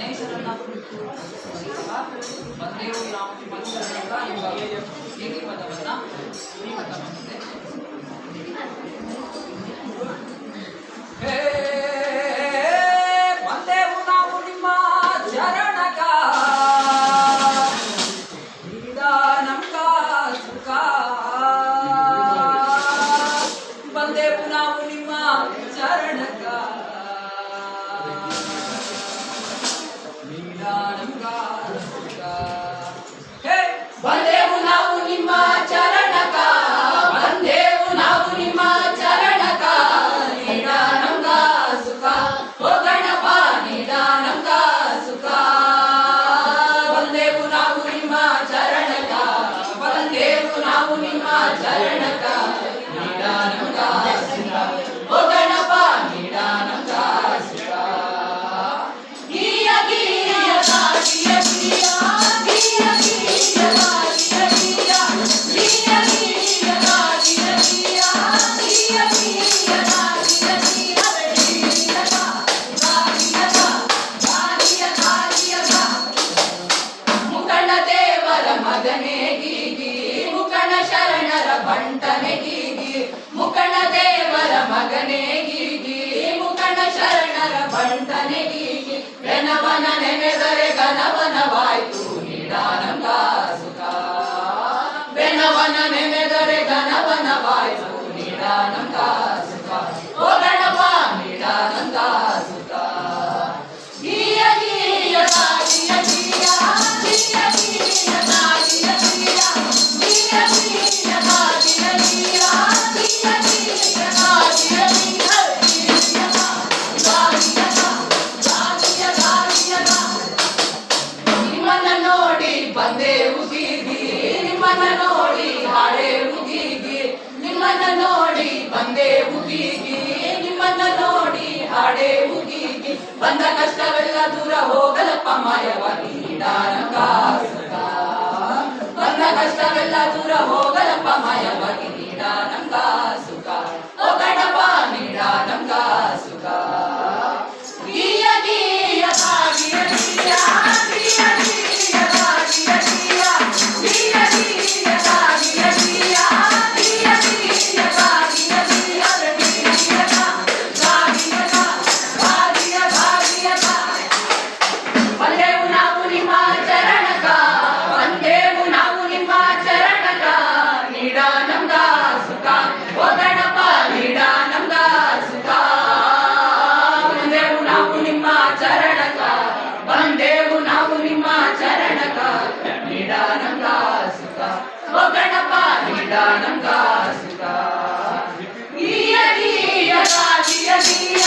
ಗಣೇಶನನ್ನ ಕುರಿತು ಬಂದೇವು ಯಾವ ಮನುಷ್ಯರಿಂದ ಎಂಬ ನೀತಿ ಪದವನ್ನು ತಗೊಂಡಿದೆ. ಬಂದೇವು ನಾವು ನಿಮ್ಮ ಚರಣಕ ನೀಡ ನಮ್ಗ ಸುಖ. ಬಂದೇವು ನಾವು ನಿಮ್ಮ ಚರಣಕ ನೀಡ ನಮ್ಗ ಸುಖ. ಬಂದೇವು ನಾವು ನಿಮ್ಮ ಚರಣಕ, ಬಂದೇವು ನಾವು ನಿಮ್ಮ ಚರಣಕ ನೀಡ ನಮ್ಗ ಸುಖ. ಓ ಗಣಪ ನೀಡ ನಮ್ಗ ಸುಖ. ಬಂದೇವು ನಾವು ನಿಮ್ಮ ಚರಣಕ, ಬಂದೇವು ನಾವು ನಿಮ್ಮ ಚರಣಕ ನೀಡ ನಮ್ಗ ಸುಖ. ಓ ಗಣಪ ನೀಡ ನಮ್ಗ ಸುಖ. ಗಿಯ ಗಿಯ ಗಿಯ ಗಿಯ ಗಿಯ ಗಿಯ ಮಗನೇ ಗೀಗಿ ಮುಕಣ ಶರಣರ ಬಂಟನೆ ಗೀಗಿ. ಮುಕಣ ದೇವರ ಮಗನೇ ಗೀಗಿ ಮುಕಣ ಶರಣರ ಬಂಟನೆ ಗೀಗಿ. ಬೆನವನ ನೆನೆದರೆ ಗಣವನವಾಯ್ತು ನೀಡ ನಮ್ಗ ಸುಖ. ಬೆನವನ ನೆನೆದರೆ ಗಣವನವಾಯ್ತು ನೀಡ ನಮ್ಗ ಸುಖ. ಓ ಗಣಪ ನೀಡ ನಮ್ಗ ಸುಖ. ಗಿಯ ಗಿಯ ಗಿಯ ಗಿಯ ಗಿಯ ಗಿಯ ಬಂದೇವು ಗೀಗಿ ನಿಮ್ಮನ್ನ ನೋಡಿ ಹಾಡೇವು ಗೀಗಿ. ನಿಮ್ಮನ್ನ ನೋಡಿ ಬಂದೇವು ಗೀಗಿ ನಿಮ್ಮನ್ನ ನೋಡಿ ಹಾಡೇವು ಗೀಗಿ. ಬಂದ ಕಷ್ಟವೆಲ್ಲ ದೂರ ಹೋಗಲಪ್ಪ ಮಾಯವಾಗಿ ನೀಡ ನಮ್ಗ ಸುಖ. ಬಂದ ಕಷ್ಟವೆಲ್ಲ ದೂರ ಹೋಗಲಪ್ಪ ಮಾಯವಾಗಿ ನೀಡ ನಮ್ಗ ಸುಖ. ಓ ಗಣಪ ನೀಡ ನಮ್ಗ ಸುಖ. ಗಿಯ ಗಿಯ ಗಿಯ ಗಿಯ ಗಿಯ ಬಂದೇವು ನಾವು ನಿಮ್ಮ ಚರಣಕ ನೀಡ ನಮ್ಗ ಸುಖ. ಓ ಗಣಪ ನೀಡ ನಮ್ಗ ಸುಖ. ಗಿಯ ಗಿಯ ಗಿಯ ಗಿಯ